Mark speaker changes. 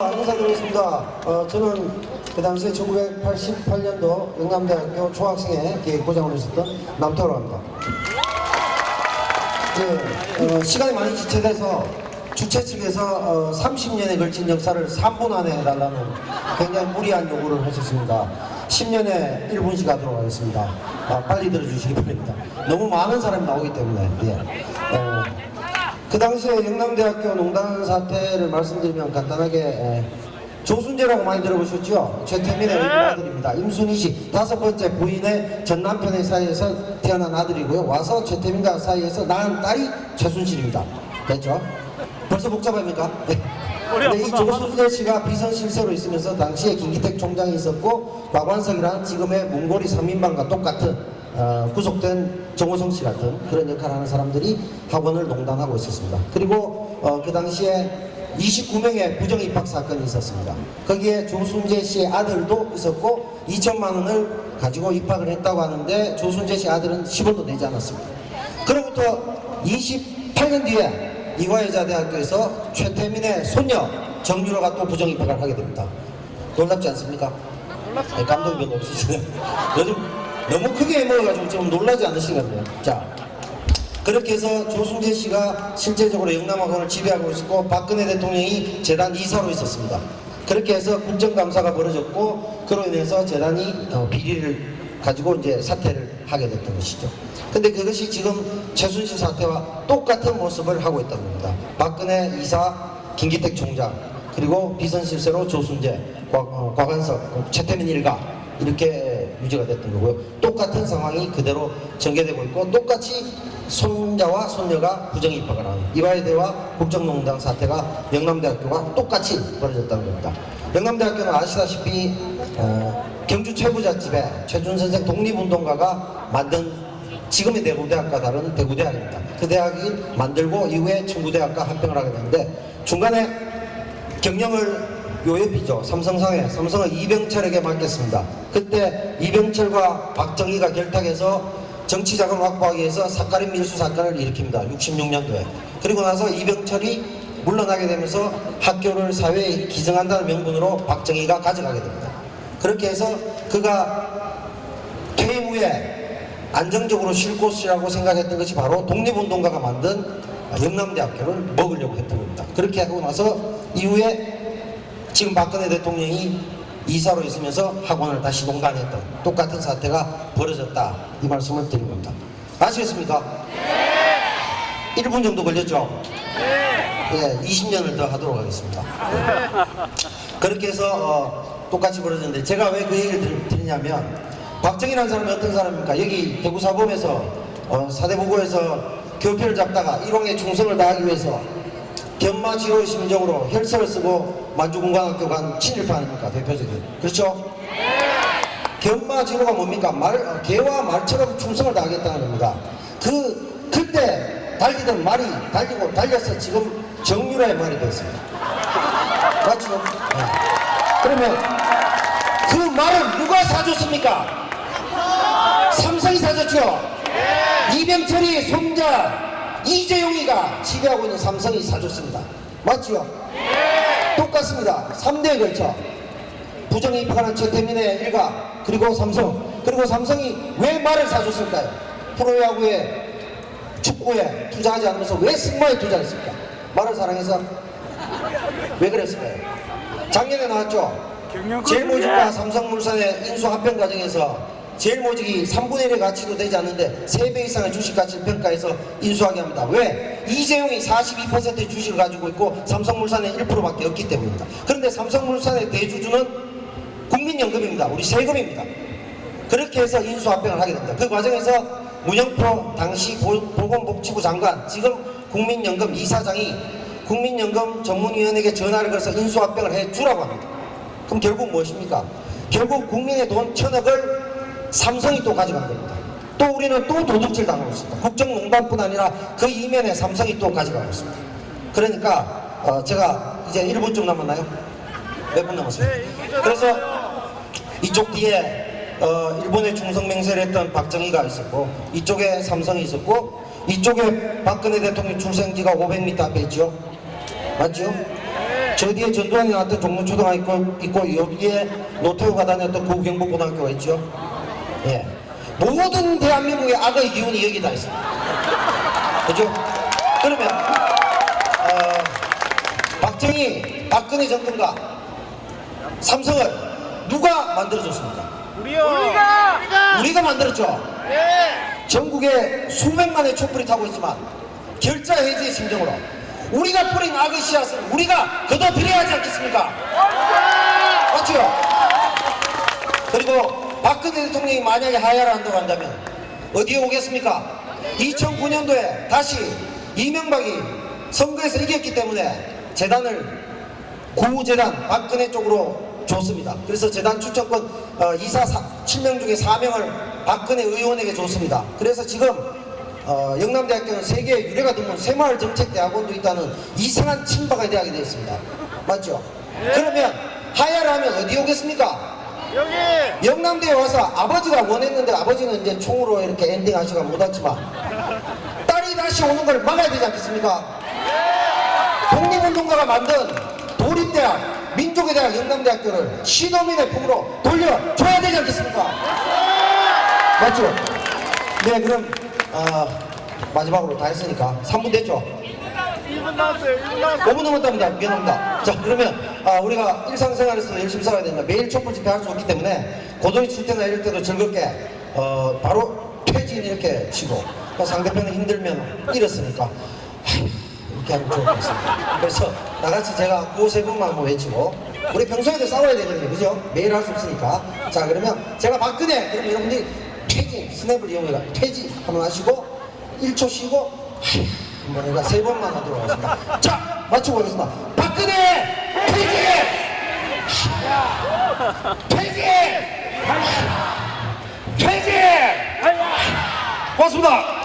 Speaker 1: 인사드리겠습니다. 저는 그 당시에 1988년도 영남대학교 총학생회 기획부장으로 있었던 남태호라고 합니다. 시간이 많이 지체돼서 주최 측에서 30년에 걸친 역사를 3분 안에 해달라는 굉장히 무리한 요구를 하셨습니다. 10년에 1분씩 하도록 하겠습니다. 빨리 들어주시기 바랍니다. 너무 많은 사람이 나오기 때문에. 그 당시에 영남대학교 농단 사태를 말씀드리면 간단하게 조순재라고 많이 들어보셨죠? 최태민의 외국 아들입니다. 임순희 씨 5번째 부인의 전 남편의 사이에서 태어난 아들이고요. 와서 최태민과 사이에서 낳은 딸이 최순실입니다. 됐죠? 벌써 복잡합니까? 네. 이 조순재 씨가 비선실세로 있으면서 당시에 김기택 총장이 있었고 박완석이라는 지금의 몽골이 3인방과 똑같은 구속된 정호성 씨 같은 그런 역할을 하는 사람들이 학원을 농단하고 있었습니다. 그리고 그 당시에 29명의 부정 입학 사건이 있었습니다. 거기에 조순재 씨의 아들도 있었고 2천만 원을 가지고 입학을 했다고 하는데 조순재 씨 아들은 10원도 내지 않았습니다. 그로부터 28년 뒤에 이화여자대학교에서 최태민의 손녀 정유라가 또 부정 입학을 하게 됩니다. 놀랍지 않습니까? 네, 감동이 별로 없으시네요. 요즘 너무 크게 먹어가지고 좀 놀라지 않으시겠네요. 자, 그렇게 해서 조순재 씨가 실제적으로 영남학원을 지배하고 있었고 박근혜 대통령이 재단 이사로 있었습니다. 그렇게 해서 국정감사가 벌어졌고 그로 인해서 재단이 비리를 가지고 이제 사퇴를 하게 됐던 것이죠. 근데 그것이 지금 최순실 사태와 똑같은 모습을 하고 있다는 겁니다. 박근혜 이사, 김기택 총장, 그리고 비선실세로 조순재, 곽완석, 최태민 일가 이렇게 유지가 됐던 거고요. 똑같은 상황이 그대로 전개되고 있고 똑같이 손자와 손녀가 부정 입학을 하는 이화여대와 국정농단 사태가 영남대학교가 똑같이 벌어졌다는 겁니다. 영남대학교는 아시다시피 경주 최부잣집에 최준 선생 독립운동가가 만든 지금의 대구대학과 다른 대구대학입니다. 그 대학이 만들고 이후에 청구대학과 합병을 하게 되는데 중간에 경영을 요협이죠. 삼성의 이병철에게 맡겼습니다. 그때 이병철과 박정희가 결탁해서 정치자금 확보하기 위해서 사카린 밀수 사건을 일으킵니다. 66년도에. 그리고 나서 이병철이 물러나게 되면서 학교를 사회에 기증한다는 명분으로 박정희가 가져가게 됩니다. 그렇게 해서 그가 퇴임 후에 안정적으로 쉴 곳이라고 생각했던 것이 바로 독립운동가가 만든 영남대학교를 먹으려고 했던 겁니다. 그렇게 하고 나서 이후에 지금 박근혜 대통령이 이사로 있으면서 학원을 다시 농단했던 똑같은 사태가 벌어졌다 이 말씀을 드린 겁니다. 아시겠습니까? 네. 1분 정도 걸렸죠? 네. 20년을 더 하도록 하겠습니다. 그렇게 해서 똑같이 벌어졌는데 제가 왜 그 얘기를 드리냐면 박정희라는 사람이 어떤 사람입니까? 여기 대구사범에서 사대부고에서 교표를 잡다가 일왕의 충성을 다하기 위해서 견마지로의 심정으로 혈서를 쓰고 만주공관학교 간 친일파 아닙니까? 대표적인. 그렇죠? 견마지로가 뭡니까? 개와 말처럼 충성을 다하겠다는 겁니다. 그때 달리던 말이 달리고 달려서 지금 정유라의 말이 됐습니다. 맞죠? 네. 그러면 그 말은 누가 사줬습니까? 삼성이 사줬죠? 이병철이 손자 이재용이가 지배하고 있는 삼성이 사줬습니다. 맞죠? 똑같습니다. 3대에 걸쳐 부정이 입학하는 최태민의 일가 그리고 삼성 그리고 삼성이 왜 말을 사줬을까요? 프로야구에 축구에 투자하지 않으면서 왜 승마에 투자했습니까? 말을 사랑해서 왜 그랬을까요? 작년에 나왔죠? 제일모직과 삼성물산의 인수합병 과정에서 제일모직이 3분의 1의 가치도 되지 않는데 3배 이상의 주식 가치를 평가해서 인수하게 합니다. 왜? 이재용이 42%의 주식을 가지고 있고 삼성물산의 1%밖에 없기 때문입니다. 그런데 삼성물산의 대주주는 국민연금입니다. 우리 세금입니다. 그렇게 해서 인수합병을 하게 됩니다. 그 과정에서 문영표 당시 보건복지부 장관 지금 국민연금 이사장이 국민연금 전문위원회에게 전화를 걸어서 인수합병을 해주라고 합니다. 그럼 결국 무엇입니까? 결국 국민의 돈 1000억을 삼성이 또 가져간 겁니다. 또 우리는 또 도둑질 당하고 있습니다. 국정농단뿐 아니라 그 이면에 삼성이 또 가져가고 있습니다. 그러니까 제가 이제 1분쯤 남았나요? 몇 분 남았습니다. 그래서 이쪽 뒤에 일본의 충성맹세를 했던 박정희가 있었고 이쪽에 삼성이 있었고 이쪽에 박근혜 대통령 출생지가 500m 앞에 있죠. 맞죠? 저 뒤에 전두환이 나왔던 종로초등학교 있고 여기에 노태우가 다녔던 고경북고등학교가 있죠. 예. 모든 대한민국의 악의 기운이 여기 다 있습니다. 그죠? 그러면 박정희, 박근혜 정권과 삼성을 누가 만들어줬습니까? 우리가 만들었죠. 전국에 수백만의 촛불이 타고 있지만 결자 해지의 심정으로 우리가 뿌린 악의 씨앗을 우리가 걷어들여야 하지 않겠습니까? 맞죠? 그리고 박근혜 대통령이 만약에 하야를 한다고 한다면 어디에 오겠습니까? 2009년도에 다시 이명박이 선거에서 이겼기 때문에 재단을 구재단 박근혜 쪽으로 줬습니다. 그래서 재단 추천권 이사 7명 중에 4명을 박근혜 의원에게 줬습니다. 그래서 지금 영남대학교는 세계의 유례가 드문 새마을 정책대학원도 있다는 이상한 친박의 대학이 되어 있습니다. 맞죠? 그러면 하야를 하면 어디 오겠습니까? 여기! 영남대에 와서 아버지가 원했는데 아버지는 이제 총으로 이렇게 엔딩 하시가 못했지만 딸이 다시 오는 걸 막아야 되지 않겠습니까? 독립운동가가 만든 도립대학 민족의 대학 영남대학교를 시도민의 품으로 돌려줘야 되지 않겠습니까? 맞죠? 네, 그럼 마지막으로 다 했으니까 3분 됐죠?
Speaker 2: 1분 남았어요. 1분 남았어요.
Speaker 1: 5분 넘었답니다. 미안합니다. 자, 그러면 우리가 일상생활에서 열심히 살아야 됩니다. 매일 촛불 집회 할 수 없기 때문에 고도리 칠 때나 이럴 때도 즐겁게 바로 퇴진 이렇게 치고 상대편이 힘들면 잃었으니까 이렇게 하면 좋을 것 같습니다. 그래서 나같이 제가 구호 세 번만 한번 외치고 우리 평소에도 싸워야 되거든요. 그죠? 매일 할 수 없으니까. 자, 그러면 제가 박근혜 그러면 여러분들이 퇴진 스냅을 이용해서 퇴진 한번 하시고 1초 쉬고 한번 해가 세 번만 하도록 하겠습니다. 자, 맞추고 가겠습니다. 박근혜 퇴진! 퇴진! 퇴진! 고맙습니다.